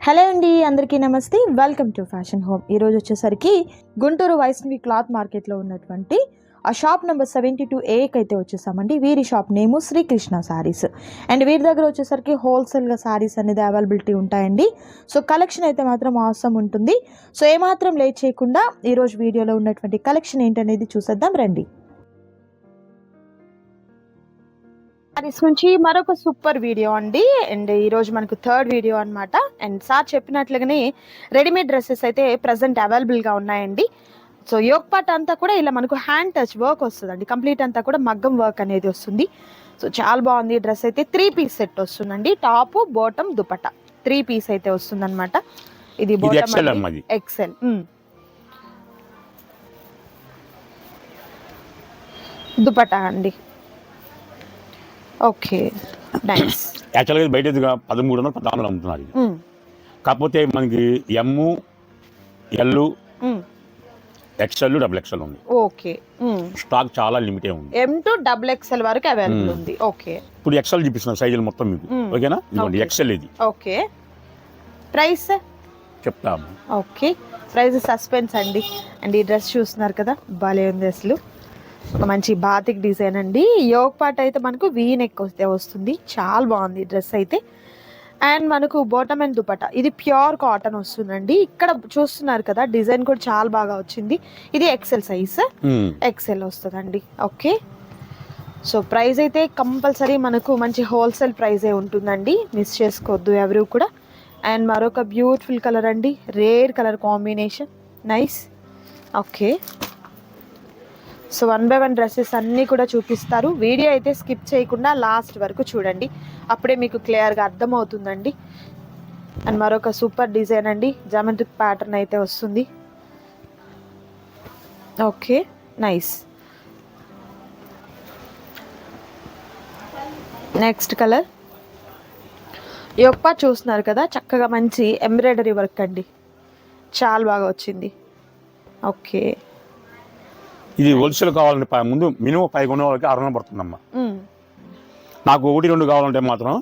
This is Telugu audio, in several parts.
హలో అండి, అందరికీ నమస్తే. Welcome to fashion home. ఈరోజు వచ్చేసరికి గుంటూరు వైష్ణవి క్లాత్ మార్కెట్లో ఉన్నటువంటి ఆ షాప్ నెంబర్ 72A అయితే వచ్చేసామండి. వీరి shop name Sri Krishna sarees. And వీరి దగ్గర వచ్చేసరికి హోల్సేల్గా శారీస్ అనేది అవైలబిలిటీ ఉంటాయండి. సో కలెక్షన్ అయితే మాత్రం అవసరం ఉంటుంది. సో ఏమాత్రం లేట్ చేయకుండా ఈరోజు వీడియోలో ఉన్నటువంటి కలెక్షన్ ఏంటనేది చూసేద్దాం రండి. శారీస్ నుంచి మరొక సూపర్ వీడియో అండి. అండ్ ఈరోజు మనకు థర్డ్ వీడియో అనమాట. అండ్ సార్ చెప్పినట్లుగానే రెడీమేడ్ డ్రెస్సెస్ అయితే ప్రజెంట్ అవైలబుల్గా ఉన్నాయండి. సో యోగ్ పార్ట్ అంతా కూడా ఇలా మనకు హ్యాండ్ టచ్ వర్క్ వస్తుందండి. కంప్లీట్ అంతా కూడా మగ్గం వర్క్ అనేది వస్తుంది. సో చాలా బాగుంది. డ్రెస్ అయితే 3 పీస్ సెట్ వస్తుందండి. టాప్ బాటమ్ దుపట్టా 3 పీస్ అయితే వస్తుంది అనమాట. ఇది బాటమ్ ఎక్సెల్ దుపట్టా అండి. Okay, nice. యాక్చువల్గా బయట 1300 1400 అమ్ముతున్నారు. కాకపోతే మనకి ఎమ్, ఎల్, ఎక్స్ఎల్, డబుల్ ఎక్స్ఎల్ ఉంది. ఓకే, స్టాక్ చాలా లిమిటే ఉంది. ఎమ్ టు డబుల్ ఎక్స్ఎల్ వరకు అవైలబుల్ ఉంది. ఓకే, ఇప్పుడు ఎక్స్ఎల్ చూపిస్తున్నారు సైజులు మొత్తం మీకు. ఓకేనా? ఇదిగోండి ఎక్స్ఎల్ ఇది. ఓకే, ప్రైస్ చెప్తాము. ఓకే, ప్రైస్ సస్పెన్స్ అండి. అండ్ ఈ డ్రెస్ చూస్తున్నారు కదా, భలే ఉంది అసలు. ఒక మంచి బాతిక్ డిజైన్ అండి. యోగ్ పార్ట్ అయితే మనకు వీ నెక్ వస్తుంది. చాలా బాగుంది డ్రెస్ అయితే. అండ్ మనకు బాటమ్ అండ్ దుపట్టా ఇది ప్యూర్ కాటన్ వస్తుందండి. ఇక్కడ చూస్తున్నారు కదా, డిజైన్ కూడా చాలా బాగా వచ్చింది. ఇది ఎక్సెల్ సైజ్, ఎక్సెల్ వస్తుందండి. ఓకే, సో ప్రైస్ అయితే కంపల్సరీ మనకు మంచి హోల్సేల్ ప్రైజే ఉంటుందండి. మిస్ చేసుకోవద్దు ఎవరు కూడా. అండ్ మరొక బ్యూటిఫుల్ కలర్ అండి, rare colour combination, nice. Okay, so 1 by 1 dresses అన్నీ కూడా చూపిస్తారు. వీడియో అయితే స్కిప్ చేయకుండా లాస్ట్ వరకు చూడండి, అప్పుడే మీకు క్లియర్గా అర్థమవుతుందండి. అండ్ మరొక సూపర్ డిజైన్ అండి, జామెట్రిక్ ప్యాటర్న్ అయితే వస్తుంది. Okay, nice. నెక్స్ట్ కలర్ యొప్ప చూస్తున్నారు కదా, చక్కగా మంచి ఎంబ్రాయిడరీ వర్క్ అండి, చాలా బాగా వచ్చింది. ఓకే, ఇది హోల్సేల్ కావాలంటే ముందు మినిమం 5 కొనే వాళ్ళకి 600 పడుతుందమ్మా. నాకు 1-2 కావాలంటే మాత్రం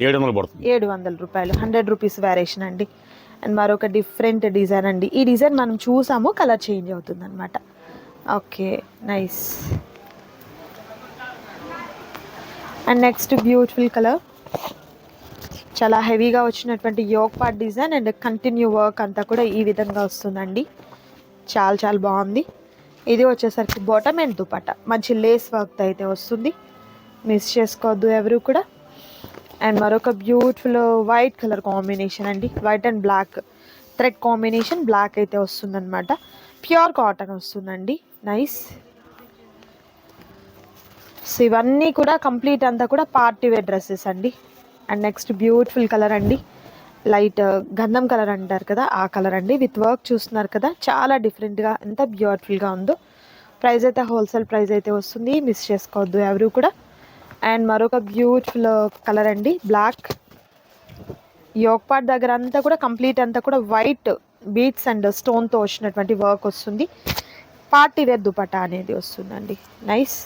700 పడుతుంది. 700 రూపాయలు, 100 రూపీస్ వేరియేషన్ అండి. అండ్ మరొక డిఫరెంట్ డిజైన్ అండి. ఈ డిజైన్ మనం చూసాము, కలర్ చేంజ్ అవుతుంది అనమాట. Okay, nice. And next beautiful colour, చాలా హెవీగా వచ్చినటువంటి yoke part design and continue work అంతా కూడా ఈ విధంగా వస్తుందండి. చాలా చాలా బాగుంది. ఇది వచ్చేసరికి బాటమ్ అండ్ దుపట్టా మంచి లేస్ వర్క్ అయితే వస్తుంది. మిస్ చేసుకోవద్దు ఎవరు కూడా. అండ్ మరొక బ్యూటిఫుల్ వైట్ కలర్ కాంబినేషన్ అండి, white and black thread combination, black అయితే వస్తుందన్నమాట. ప్యూర్ కాటన్ వస్తుందండి, నైస్. సో ఇవన్నీ కూడా కంప్లీట్ అంతా కూడా పార్టీ వేర్ డ్రెస్సెస్ అండి. అండ్ నెక్స్ట్ బ్యూటిఫుల్ కలర్ అండి, లైట్ గంధం కలర్ అంటారు కదా, ఆ కలర్ అండి. విత్ వర్క్ చూస్తున్నారు కదా, చాలా డిఫరెంట్గా ఎంత బ్యూటిఫుల్గా ఉందో. ప్రైస్ అయితే హోల్సేల్ ప్రైస్ అయితే వస్తుంది, మిస్ చేసుకోవద్దు ఎవరు కూడా. అండ్ మరొక బ్యూటిఫుల్ కలర్ అండి, బ్లాక్. యోగ్ పార్ట్ దగ్గర అంతా కూడా కంప్లీట్ అంతా కూడా వైట్ బీట్స్ అండ్ స్టోన్తో వచ్చినటువంటి వర్క్ వస్తుంది. పార్టీ వేర్ దుపట్టా అనేది వస్తుందండి, nice.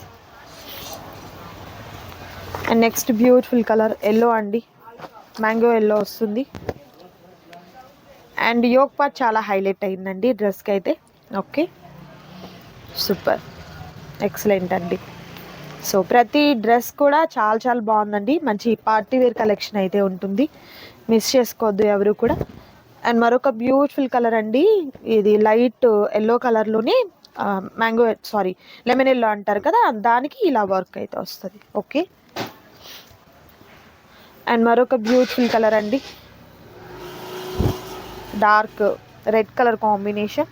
And next beautiful colour yellow అండి, మ్యాంగో ఎల్లో వస్తుంది. అండ్ యోగ్ పార్ట్ చాలా హైలైట్ అయిందండి డ్రెస్కి అయితే. ఓకే, సూపర్, ఎక్సలెంట్ అండి. సో ప్రతి డ్రెస్ కూడా చాలా చాలా బాగుందండి. మంచి పార్టీ వేర్ కలెక్షన్ అయితే ఉంటుంది, మిస్ చేసుకోవద్దు ఎవరు కూడా. అండ్ మరొక బ్యూటిఫుల్ కలర్ అండి, ఇది లైట్ ఎల్లో కలర్లోనే లెమన్ ఎల్లో అంటారు కదా, దానికి ఇలా వర్క్ అయితే వస్తుంది. ఓకే, అండ్ మరొక బ్యూటిఫుల్ కలర్ అండి, dark red colour combination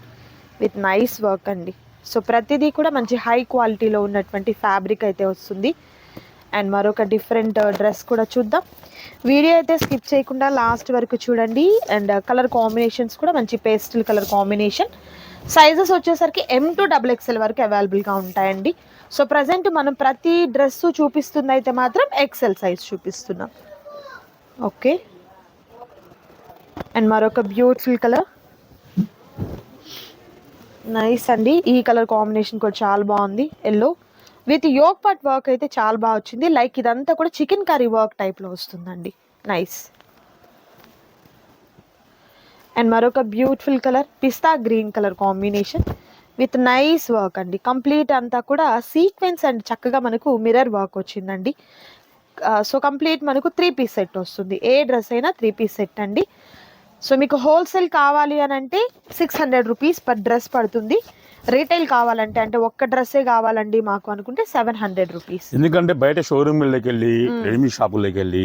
with nice work అండి. సో ప్రతిదీ కూడా మంచి హై క్వాలిటీలో ఉన్నటువంటి ఫ్యాబ్రిక్ అయితే వస్తుంది. అండ్ మరొక డిఫరెంట్ డ్రెస్ కూడా చూద్దాం. వీడియో అయితే స్కిప్ చేయకుండా లాస్ట్ వరకు చూడండి. అండ్ కలర్ కాంబినేషన్స్ కూడా మంచి పేస్టల్ కలర్ కాంబినేషన్. సైజెస్ వచ్చేసరికి ఎమ్ టు డబుల్ ఎక్స్ఎల్ వరకు అవైలబుల్గా ఉంటాయండి. సో ప్రజెంట్ మనం ప్రతి డ్రెస్ చూపిస్తుంది అయితే మాత్రం ఎక్స్ఎల్ సైజ్ చూపిస్తున్నాం. ఓకే, అండ్ మరొక బ్యూటిఫుల్ కలర్, నైస్ అండి. ఈ కలర్ కాంబినేషన్ కూడా చాలా బాగుంది, yellow with yoke part work అయితే చాలా బాగా వచ్చింది. లైక్ ఇదంతా కూడా చికెన్ కర్రీ వర్క్ టైప్లో వస్తుందండి, నైస్. అండ్ మరొక beautiful colour pista green colour combination with nice work అండి. కంప్లీట్ అంతా కూడా సీక్వెన్స్ అండ్ చక్కగా మనకు మిర్రర్ వర్క్ వచ్చిందండి. సో కంప్లీట్ మనకు 3 పీస్ సెట్ వస్తుంది. ఏ డ్రెస్ అయినా 3 పీస్ సెట్ అండి. సో మీకు హోల్సేల్ కావాలి అని అంటే 600 రూపీస్ పర్ డ్రెస్ పడుతుంది. రీటైల్ కావాలంటే అంటే ఒక్క డ్రెస్సే కావాలండి మాకు అనుకుంటే 700 రూపీస్. ఎందుకంటే బయట షోరూమ్లోకి వెళ్ళి రెడీమేడ్ షాపుల్లోకి వెళ్ళి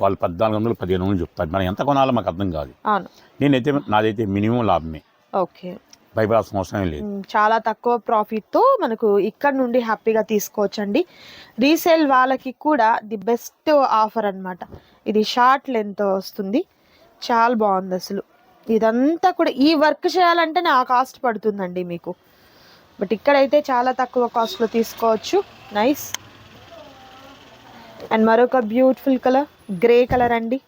వాళ్ళు 1400 1500 చెప్తారు. మనం ఎంత కొనాలో మాకు అర్థం కాదు. అవును, నేనైతే నాదైతే మినిమం లాభమే, ఓకే, భయపడాల్సిన అవసరం లేదు. చాలా తక్కువ ప్రాఫిట్తో మనకు ఇక్కడ నుండి హ్యాపీగా తీసుకోవచ్చండి. రీసేల్ వాళ్ళకి కూడా ది బెస్ట్ ఆఫర్ అన్నమాట. ఇది షార్ట్ లెంత్ వస్తుంది, చాలా బాగుంది అసలు. ఇదంతా కూడా ఈ వర్క్ చేయాలంటే నా కాస్ట్ పడుతుందండి మీకు, బట్ ఇక్కడైతే చాలా తక్కువ కాస్ట్లో తీసుకోవచ్చు. నైస్. అండ్ మరొక బ్యూటిఫుల్ కలర్ గ్రే కలర్ అండి.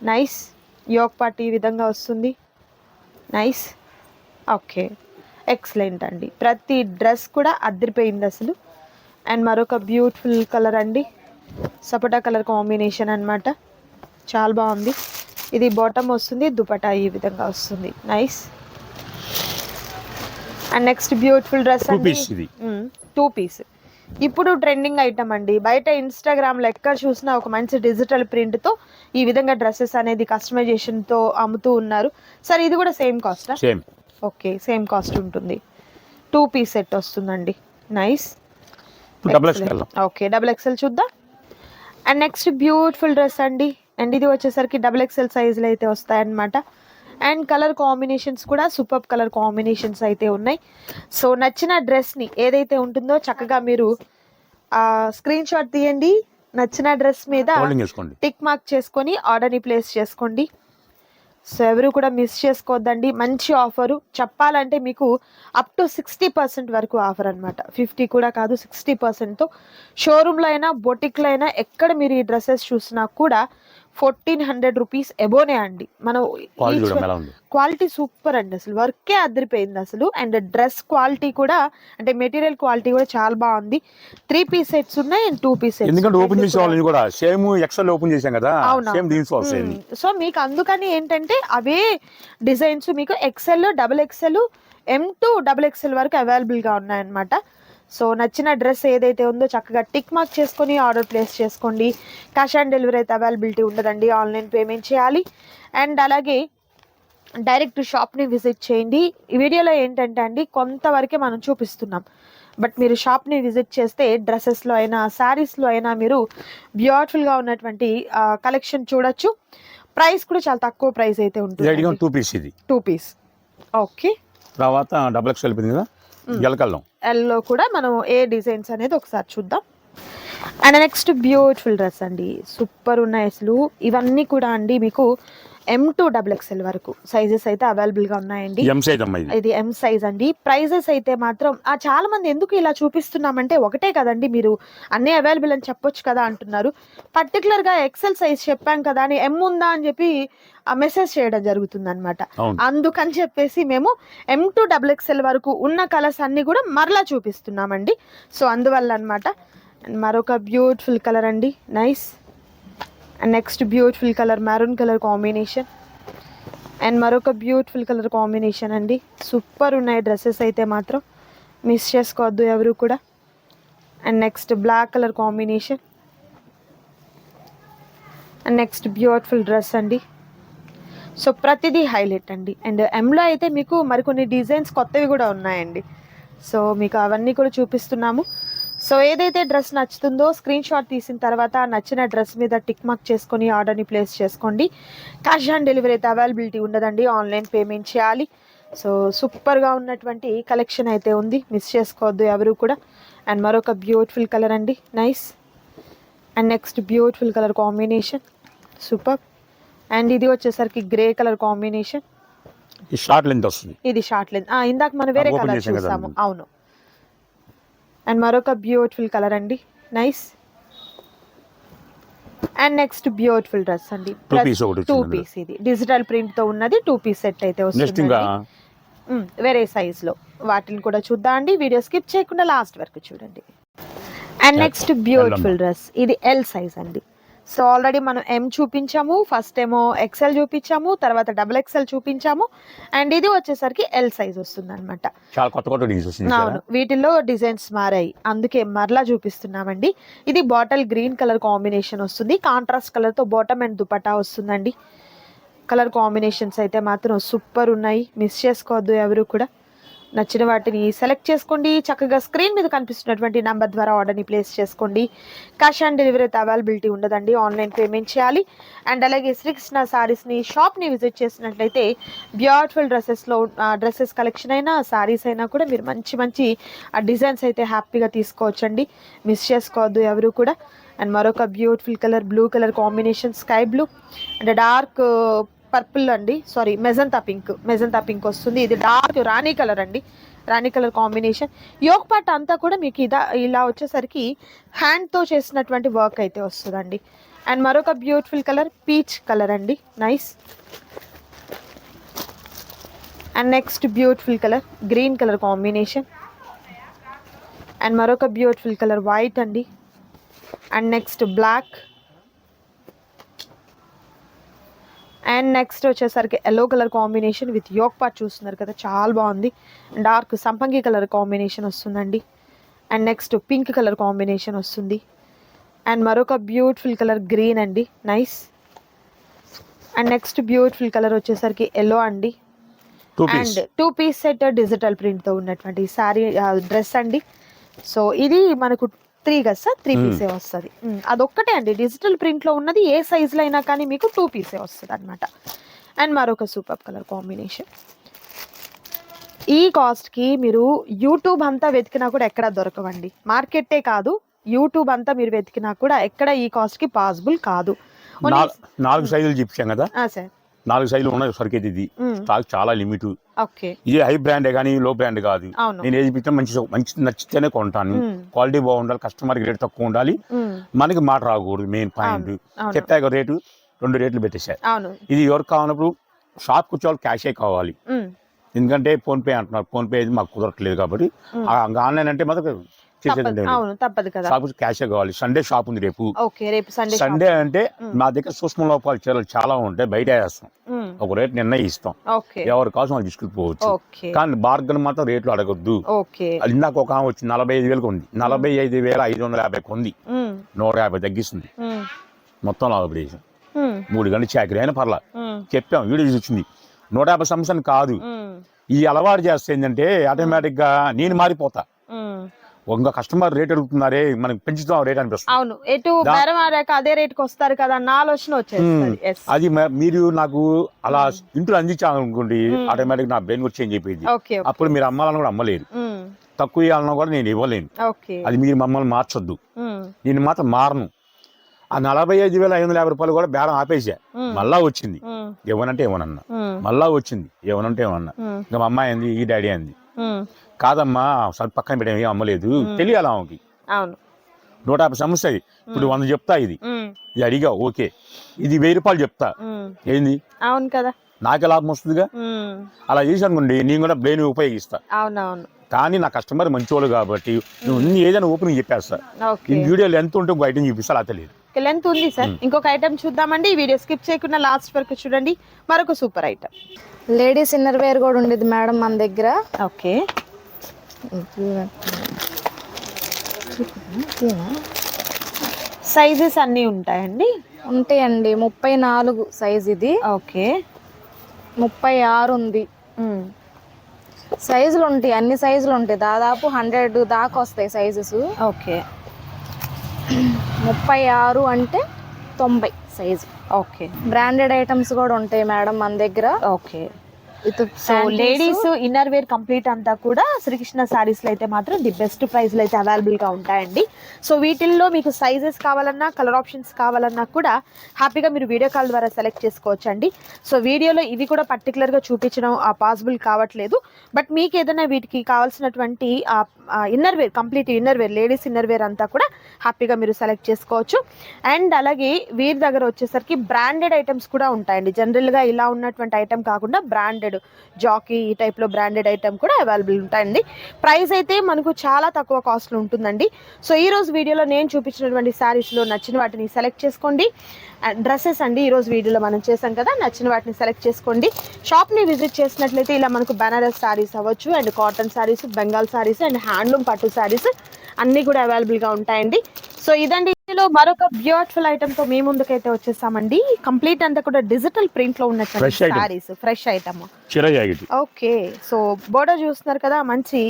నైస్. యోక్ పార్ట్ ఈ విధంగా వస్తుంది. నైస్, ఓకే, ఎక్సలెంట్ అండి. ప్రతి డ్రెస్ కూడా అదిరిపోయింది అసలు. అండ్ మరొక బ్యూటిఫుల్ కలర్ అండి, సపోటా కలర్ కాంబినేషన్ అన్నమాట. చాలా బాగుంది. ఇది బాటమ్ వస్తుంది, దుపట్టా ఈ విధంగా వస్తుంది. Nice. And next beautiful dress అండి, 2 పీస్. ఇప్పుడు ట్రెండింగ్ ఐటమ్ అండి. బయట ఇన్స్టాగ్రామ్లో ఎక్కడ చూసినా ఒక మంచి డిజిటల్ ప్రింట్తో ఈ విధంగా డ్రెస్సెస్ అనేది కస్టమైజేషన్తో అమ్ముతూ ఉన్నారు. సార్ ఇది కూడా సేమ్ కాస్టా? సేమ్, ఓకే, సేమ్ కాస్ట్ ఉంటుంది. 2 పీస్ సెట్ వస్తుందండి. నైస్. ఓకే, డబుల్ ఎక్సెల్ చూద్దాం. అండ్ నెక్స్ట్ బ్యూటిఫుల్ డ్రెస్ అండి. అండ్ ఇది వచ్చేసరికి డబుల్ ఎక్సెల్ సైజులో అయితే వస్తాయన్నమాట. అండ్ కలర్ కాంబినేషన్స్ కూడా సూపర్ కలర్ కాంబినేషన్స్ అయితే ఉన్నాయి. సో నచ్చిన డ్రెస్ని ఏదైతే ఉంటుందో చక్కగా మీరు స్క్రీన్ షాట్ తీయండి. నచ్చిన డ్రెస్ మీద టిక్ మార్క్ చేసుకొని ఆర్డర్ని ప్లేస్ చేసుకోండి. సో ఎవరు కూడా మిస్ చేసుకోవద్దండి. మంచి ఆఫరు చెప్పాలంటే మీకు అప్ టు 60% వరకు ఆఫర్ అనమాట. 50 కూడా కాదు, 60%తో షోరూంలో అయినా బొటిక్లో అయినా ఎక్కడ మీరు ఈ డ్రెస్సెస్ చూసినా కూడా 1400 రూపీస్ ఎబోనే అండి. మనం క్వాలిటీ సూపర్ అండి, అసలు వర్కే అదిరిపోయింది అసలు. అండ్ డ్రెస్ క్వాలిటీ కూడా అంటే మెటీరియల్ క్వాలిటీ కూడా చాలా బాగుంది. 3 పీస్ సెట్స్ ఉన్నాయి అండ్ 2 పీస్ సెట్స్. ఎందుకంటే ఓపెన్ చేసేవాళ్ళని కూడా సేమ్ ఎక్సెల్ ఓపెన్ చేసాం కదా, సేమ్ దీంట్లో వస్తాయి. సో మీకు అందుకని ఏంటంటే అవే డిజైన్స్ మీకు XL, double XL, M2 double XL వరకు అవైలబుల్గా ఉన్నాయన్నమాట. సో నచ్చిన డ్రెస్ ఏదైతే ఉందో చక్కగా టిక్ మార్క్ చేసుకొని ఆర్డర్ ప్లేస్ చేసుకోండి. క్యాష్ ఆన్ డెలివరీ అయితే అవైలబిలిటీ ఉండదండి, ఆన్లైన్ పేమెంట్ చేయాలి. అండ్ అలాగే డైరెక్ట్ షాప్ని విజిట్ చేయండి. ఈ వీడియోలో ఏంటంటే అండి కొంతవరకే మనం చూపిస్తున్నాం, బట్ మీరు షాప్ని విజిట్ చేస్తే డ్రెస్సెస్లో అయినా శారీస్లో అయినా మీరు బ్యూటిఫుల్గా ఉన్నటువంటి కలెక్షన్ చూడొచ్చు. ప్రైస్ కూడా చాలా తక్కువ ప్రైస్ అయితే ఉంటుంది. 2 పీస్ ఇది 2 పీస్. ఓకే, తర్వాత డబుల్ ఎక్సెల్ కదా, ఎల్లో కూడా మనం ఏ డిజైన్స్ అనేది ఒకసారి చూద్దాం. అండ్ నెక్స్ట్ బ్యూటిఫుల్ డ్రెస్ అండి, సూపర్ ఉన్నాయి అసలు. ఇవన్నీ కూడా అండి మీకు M2 డబుల్ ఎక్సెల్ వరకు సైజెస్ అయితే అవైలబుల్గా ఉన్నాయండి. ఇది M సైజ్ అండి. ప్రైజెస్ అయితే మాత్రం చాలా మంది ఎందుకు ఇలా చూపిస్తున్నామంటే ఒకటే కదండి, మీరు అన్నీ అవైలబుల్ అని చెప్పొచ్చు కదా అంటున్నారు. పర్టికులర్గా ఎక్సెల్ సైజ్ చెప్పాం కదా అని M ఉందా అని చెప్పి మెసేజ్ చేయడం జరుగుతుంది అనమాట. అందుకని చెప్పేసి మేము M2 డబుల్ ఎక్సెల్ వరకు ఉన్న కలర్స్ అన్ని కూడా మరలా చూపిస్తున్నామండి. సో అందువల్ల అనమాట. మరొక బ్యూటిఫుల్ కలర్ అండి, nice. And next beautiful colour maroon colour combination. And మరొక బ్యూటిఫుల్ కలర్ కాంబినేషన్ అండి. సూపర్ ఉన్నాయి డ్రెస్సెస్ అయితే మాత్రం మిస్ చేసుకోవద్దు ఎవరు కూడా. And next black colour combination. And next beautiful dress అండి. సో ప్రతిదీ హైలైట్ అండి. అండ్ ఎంలో అయితే మీకు మరికొన్ని డిజైన్స్ కొత్తవి కూడా ఉన్నాయండి. సో మీకు అవన్నీ కూడా చూపిస్తున్నాము. సో ఏదైతే డ్రెస్ నచ్చుతుందో స్క్రీన్ షాట్ తీసిన తర్వాత నచ్చిన డ్రెస్ మీద టిక్ మార్క్ చేసుకొని ఆర్డర్ని ప్లేస్ చేసుకోండి. క్యాష్ ఆన్ డెలివరీ అయితే అవైలబిలిటీ ఉండదండి, ఆన్లైన్ పేమెంట్ చేయాలి. సో సూపర్గా ఉన్నటువంటి కలెక్షన్ అయితే ఉంది, మిస్ చేసుకోవద్దు ఎవరు కూడా. అండ్ మరొక బ్యూటిఫుల్ కలర్ అండి, nice. And next beautiful colour combination, super. And ఇది వచ్చేసరికి grey colour combination. Short length వస్తుంది, ఇది షార్ట్ లెంత్. ఇందాక మనం వేరే కలర్ చూసాము, అవును. అండ్ మరొక బ్యూటిఫుల్ కలర్ అండి, nice. And next beautiful dress అండి, 2 పీస్. ఇది డిజిటల్ ప్రింట్ తో ఉన్నది 2 పీస్ సెట్ అయితే వస్తుంది వేరే సైజ్ లో. వాటిని కూడా చూద్దాం అండి, వీడియో స్కిప్ చేయకుండా లాస్ట్ వరకు చూడండి. అండ్ నెక్స్ట్ బ్యూటిఫుల్ డ్రెస్, ఇది L సైజ్ అండి. సో ఆల్రెడీ మనం ఎం చూపించాము, ఫస్ట్ ఏమో ఎక్సెల్ చూపించాము, తర్వాత డబుల్ ఎక్సెల్ చూపించాము, అండ్ ఇది వచ్చేసరికి ఎల్ సైజ్ వస్తుంది అనమాట. చాలా కొత్త కొత్త డిజైన్స్ వచ్చింది అవును, వీటిల్లో డిజైన్స్ మారాయి, అందుకే మరలా చూపిస్తున్నామండి. ఇది బాటిల్ గ్రీన్ కలర్ కాంబినేషన్ వస్తుంది, కాంట్రాస్ట్ కలర్ తో బాటమ్ అండ్ దుపట్టా వస్తుందండి. కలర్ కాంబినేషన్స్ అయితే మాత్రం సూపర్ ఉన్నాయి, మిస్ చేసుకోవద్దు ఎవరు కూడా. నచ్చిన వాటిని సెలెక్ట్ చేసుకోండి, చక్కగా స్క్రీన్ మీద కనిపిస్తున్నటువంటి నెంబర్ ద్వారా ఆర్డర్ని ప్లేస్ చేసుకోండి. క్యాష్ ఆన్ డెలివరీ అయితే అవైలబిలిటీ ఉండదండి, ఆన్లైన్ పేమెంట్ చేయాలి. అండ్ అలాగే శ్రీకృష్ణ సారీస్ని షాప్ని విజిట్ చేసినట్లయితే బ్యూటిఫుల్ డ్రెస్సెస్ కలెక్షన్ అయినా సారీస్ అయినా కూడా మీరు మంచి మంచి డిజైన్స్ అయితే హ్యాపీగా తీసుకోవచ్చండి, మిస్ చేసుకోవద్దు ఎవరు కూడా. అండ్ మరొక beautiful colour blue colour combination, sky blue and dark purple అండి, సారీ మెజంతా పింక్ వస్తుంది. ఇది డార్క్ రాణి కలర్ అండి, రాణి కలర్ కాంబినేషన్. యోక్ పార్ట్ అంతా కూడా మీకు ఇలా వచ్చేసరికి హ్యాండ్తో చేసినటువంటి వర్క్ అయితే వస్తుందండి. అండ్ మరొక బ్యూటిఫుల్ కలర్ పీచ్ కలర్ అండి, nice. And next beautiful colour green colour combination. And మరొక బ్యూటిఫుల్ కలర్ వైట్ అండి. And next black. And next వచ్చేసరికి yellow colour combination with yoke part చూస్తున్నారు కదా, చాలా బాగుంది. డార్క్ సంపంగి కలర్ కాంబినేషన్ వస్తుందండి. And next pink colour combination వస్తుంది. అండ్ మరొక బ్యూటిఫుల్ కలర్ గ్రీన్ అండి, nice. And next beautiful colour వచ్చేసరికి ఎల్లో అండి. అండ్ 2 పీస్ సెట్ డిజిటల్ ప్రింట్తో ఉన్నటువంటి శారీ డ్రెస్ అండి. సో ఇది మనకు 3 కదా సార్, 3 పీసే వస్తుంది. అదొక్కటే అండి డిజిటల్ ప్రింట్లో ఉన్నది, ఏ సైజులో అయినా కానీ మీకు 2 పీసే వస్తుంది అనమాట. అండ్ మరొక సూపర్ కలర్ కాంబినేషన్. ఈ కాస్ట్కి మీరు యూట్యూబ్ అంతా వెతికినా కూడా ఎక్కడ దొరకవండి, మార్కెటే కాదు యూట్యూబ్ అంతా మీరు వెతికినా కూడా ఎక్కడ ఈ కాస్ట్కి పాసిబుల్ కాదు. 4 సైజులు చెప్పాం కదా సార్, 4 సైజులు ఉన్నాయి సరికి. ఇది స్టాక్ చాలా లిమిట్. ఓకే, ఇది హై బ్రాండే కానీ లో బ్రాండ్ కాదు. నేను ఏది పెట్టినా మంచి నచ్చితేనే కొంటాను. క్వాలిటీ బాగుండాలి, కస్టమర్ రేట్ తక్కువ ఉండాలి, మనకి మాట రాకూడదు. మెయిన్ పాయింట్ చెప్పాక రేటు 2 రేట్లు పెట్టేశారు. ఇది ఎవరికి కావాలన్నప్పుడు షాప్ కూర్చోవాలి, క్యాషే కావాలి. ఎందుకంటే ఫోన్ పే అంటున్నారు, ఫోన్ పే మాకు కుదరట్లేదు కాబట్టి ఆన్లైన్ అంటే మాత్రం తప్పదు కదా, షాప్ క్యాషే కావాలి. సండే షాప్ ఉంది రేపు. సండే అంటే మా దగ్గర సూక్ష్మ లోపాలు చీరలు చాలా ఉంటాయి, బయట వేస్తాం, ఒక రేట్ నిర్ణయిస్తాం, ఎవరి కోసం వాళ్ళు తీసుకెళ్ళిపోవచ్చు. కానీ బార్గన్ మాత్రం రేట్లు అడగొద్దు. అది ఇందాక ఒక వచ్చి 45,000 ఉంది, 45,550 ఉంది, 150 తగ్గిస్తుంది. మొత్తం లాభపడేసాం. 3 గంటలు చాకరీ అయినా పర్లా చెప్పాం, వీడియో చూసింది. 150 సంవత్సరం కాదు, ఈ అలవాటు చేస్తే ఏంటంటే ఆటోమేటిక్ గా నేను మారిపోతా. ఒక కస్టమర్ రేట్ అడుగుతున్నారే, మనకి పెంచుతాం రేట్ అనిపిస్తుంది. అవును, ఎటు అదే రేట్కి వస్తారు కదా అన్న ఆలోచన వచ్చేస్తుంది. అది మీరు నాకు అలా ఇంట్లో అందించాలనుకోండి, ఆటోమేటిక్ నా బ్రెయిన్ కూడా చేంజ్ అయిపోయింది. అప్పుడు మీరు అమ్మాలని కూడా అమ్మలేరు, తక్కువ ఇవ్వాలన్నా కూడా నేను ఇవ్వలేను. అది మీరు మమ్మల్ని మార్చొద్దు, నేను మాత్రం మారను. ఆ 45,550 రూపాయలు కూడా బేరం ఆపేసా. మళ్ళా వచ్చింది, ఇవ్వనంటే ఇవ్వనన్నా, మళ్ళా వచ్చింది, ఇవ్వనంటే ఇవ్వనన్నా. ఇంకా మా అమ్మాయి అంది, ఈ డాడీ అంది, కాదమ్మా సరి పక్కన పెట్టే అమ్మలేదు, తెలియాలి ఆమెకి. 150 సమస్య. ఇప్పుడు 100 చెప్తా, ఇది అడిగా ఓకే, ఇది 1000 రూపాయలు చెప్తా, ఏంది అవును కదా, నాకే లాభం వస్తుందిగా. అలా చేసి అనుకోండి, నేను కూడా బ్రెయిన్ ఉపయోగిస్తా. కానీ నా కస్టమర్ మంచోళ్ళు కాబట్టి నువ్వు ఏదైనా ఓపెనింగ్ చెప్పేస్తా. ఈ వీడియోలో ఎంత ఉంటే ఇంకో ఐటమ్ చూపిస్తా, అలా తెలియదు. లెంత్ ఉంది సార్, ఇంకొక ఐటమ్ చూద్దామండి. ఈ వీడియో స్కిప్ చేయకుండా లాస్ట్ వరకు చూడండి. మరొక super item ladies inner wear కూడా ఉండేది మేడం మన దగ్గర. ఓకే, సైజెస్ అన్నీ ఉంటాయండి? ఉంటాయండి, 34 సైజ్ ఇది. ఓకే, 36 ఉంది. సైజులు ఉంటాయి, అన్ని సైజులు ఉంటాయి, దాదాపు 100 దాకా వస్తాయి సైజెస్. ఓకే, 36 అంటే 90 సైజు. ఓకే, బ్రాండెడ్ ఐటమ్స్ కూడా ఉంటాయి మేడం మన దగ్గర. Okay, so ladies inner wear complete అంతా కూడా శ్రీకృష్ణ సారీస్ లో అయితే మాత్రం ది బెస్ట్ ప్రైస్ లో అయితే అవైలబుల్ గా ఉంటాయండి. సో వీటిల్లో మీకు సైజెస్ కావాలన్నా, కలర్ ఆప్షన్స్ కావాలన్నా కూడా హ్యాపీగా మీరు వీడియో కాల్ ద్వారా సెలెక్ట్ చేసుకోవచ్చు అండి. సో వీడియోలో ఇవి కూడా పర్టికులర్ గా చూపించడం పాసిబుల్ కావట్లేదు, బట్ మీకు ఏదైనా వీటికి కావాల్సినటువంటి inner wear, complete inner wear, ladies inner wear అంతా కూడా హ్యాపీగా మీరు సెలెక్ట్ చేసుకోవచ్చు. అండ్ అలాగే వీరి దగ్గర వచ్చేసరికి బ్రాండెడ్ ఐటమ్స్ కూడా ఉంటాయండి. జనరల్ గా ఇలా ఉన్నటువంటి ఐటమ్ కాకుండా బ్రాండెడ్ బ్రాండెడ్ జాకీ ఈ టైప్లో బ్రాండెడ్ ఐటమ్ కూడా అవైలబుల్ ఉంటాయండి. ప్రైస్ అయితే మనకు చాలా తక్కువ కాస్ట్లో ఉంటుందండి. సో ఈరోజు వీడియోలో నేను చూపించినటువంటి శారీస్లో నచ్చిన వాటిని సెలెక్ట్ చేసుకోండి. డ్రెస్సెస్ అండి ఈరోజు వీడియోలో మనం చేసాం కదా, నచ్చిన వాటిని సెలెక్ట్ చేసుకోండి. షాప్ని విజిట్ చేసినట్లయితే ఇలా మనకు బనారస్ శారీస్ అవ్వచ్చు, and cotton saris, Bengal saris, and handloom పట్టు శారీస్ అన్నీ కూడా అవైలబుల్గా ఉంటాయండి. సో ఇదండి ఇందులో మరొక బ్యూటిఫుల్ ఐటమ్తో మీ ముందుకైతే వచ్చేసామండి. కంప్లీట్ అంతా కూడా డిజిటల్ ప్రింట్లో ఉన్న saris, fresh item. Okay, so border చూస్తున్నారు కదా, మంచి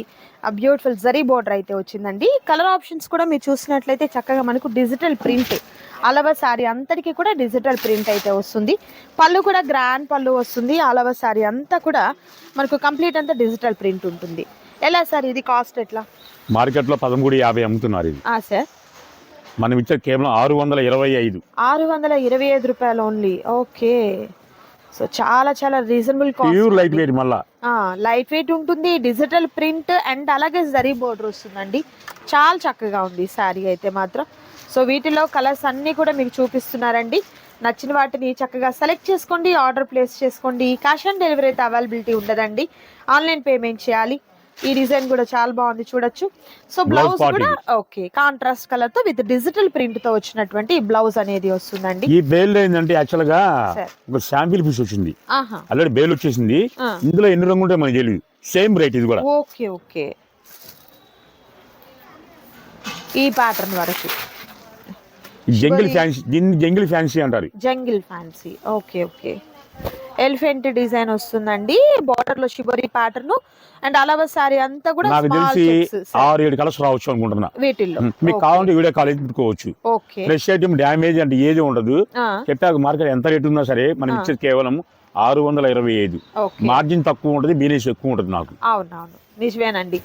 బ్యూటిఫుల్ జరీ బోర్డర్ అయితే వచ్చిందండి. కలర్ ఆప్షన్స్ కూడా మీరు చూసినట్లయితే చక్కగా మనకు digital print, all over sari అంతటికి కూడా డిజిటల్ ప్రింట్ అయితే వస్తుంది. పళ్ళు కూడా గ్రాండ్ పళ్ళు వస్తుంది. ఆల్ ఓవర్ శారీ అంతా కూడా మనకు కంప్లీట్ అంతా డిజిటల్ ప్రింట్ ఉంటుంది. ఎలా సార్ ఇది కాస్ట్ ఎట్లా? మార్కెట్లో 1350 అమ్ముతున్నారు ఇది. సార్ మనం ఇచ్చే కేవలం 625. 625 రూపాయలు ఓన్లీ. ఓకే, సో చాలా చాలా రీజనబుల్ ప్యూర్ లైట్ వెయిట్, మళ్ళా లైట్ వెయిట్ ఉంటుంది, డిజిటల్ ప్రింట్ అండ్ అలాగే జరీ బోర్డర్ వస్తుందండి. చాలా చక్కగా ఉంది శారీ అయితే మాత్రం. సో వీటిలో కలర్స్ అన్నీ కూడా మీకు చూపిస్తున్నారండి. నచ్చిన వాటిని చక్కగా సెలెక్ట్ చేసుకోండి, ఆర్డర్ ప్లేస్ చేసుకోండి. క్యాష్ ఆన్ డెలివరీ అయితే అవైలబిలిటీ ఉండదండి, ఆన్లైన్ పేమెంట్ చేయాలి. ఈ డిజైన్ కూడా చాలా బాగుంది చూడొచ్చు. సో బ్లౌజ్ కూడా ఓకే కాంట్రాస్ట్ కలర్ తో విత్ డిజిటల్ ప్రింట్ తో వచ్చినటువంటి బ్లౌజ్ అనేది వస్తుందండి. ఈ బేల్ ఏంటంటే యాక్చువల్ గా ఒక శాంపిల్ పీస్ వచ్చింది, ఆల్రెడీ బేల్ వచ్చేసింది. ఇందులో ఎన్ని రంగులు ఉంటాయి మనకి తెలియదు. సేమ్ రేట్ ఇది కూడా. ఓకే ఓకే, ఈ ప్యాటర్న్ వరకు జంగిల్ ఫ్యాన్సీ, దీన్ని జంగిల్ ఫ్యాన్సీ అంటారు. Jungle fancy, okay okay. Elephant design వస్తుందండి, బార్డర్ లో షిబోరి ప్యాటర్న్ అండ్ అలావా సారీ అంతా కూడా నాకు తెలిసి 6-7 కలర్స్ రావచ్చు అనుకుంటున్నా. వీటిల్లో మీకు కావాలంటే వీడియో కాల్ పెట్టుకోవచ్చు. ఫ్రెష్ ఐటమ్ డ్యామేజ్ అంటే ఏది ఉండదు. చెప్పాక మార్కెట్ ఎంత రేట్ ఉన్నా సరే మనం ఇచ్చేది కేవలం 625. మార్జిన్ తక్కువ ఉంటుంది, బిజినెస్ ఎక్కువ ఉంటుంది నాకు. అవునవును, నిజమేనండి.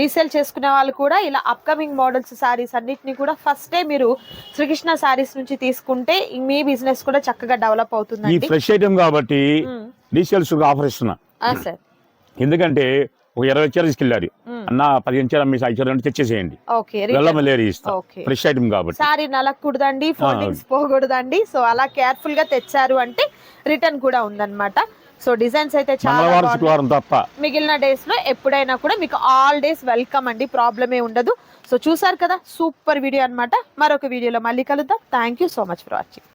రీసేల్ చేసుకునే వాళ్ళు కూడా ఇలా అప్కమింగ్ మోడల్స్ సారీస్ అన్నిటిని కూడా ఫస్ట్ మీరు శ్రీకృష్ణ సారీస్ నుంచి తీసుకుంటే మీ బిజినెస్ కూడా చక్కగా డెవలప్ అవుతుంది. ఈ ఫ్రెష్ ఐటమ్ కాబట్టి రీసేల్స్ ఆఫర్ ఇస్తున్నా. ఎందుకంటే ఒక 20 చీర తీసుకెళ్లారు అన్న, 15 చీర మీ 5 చీర తెచ్చేసేయండి, ఫ్రెష్ ఐటమ్ కాబట్టి. సారీ నలగకూడదండి, ఫోల్డింగ్స్ పోకూడదండి. సో అలా కేర్ఫుల్ గా తెచ్చారు అంటే రిటర్న్ కూడా ఉందన్నమాట. సో డిజైన్స్ అయితే చాలా తప్ప మిగిలిన డేస్ లో ఎప్పుడైనా కూడా మీకు ఆల్ డేస్ వెల్కమ్ అండి, ప్రాబ్లమే ఉండదు. సో చూసారు కదా, సూపర్ వీడియో అన్నమాట. మరొక వీడియోలో మళ్ళీ కలుద్దాం. Thank you so much for watching.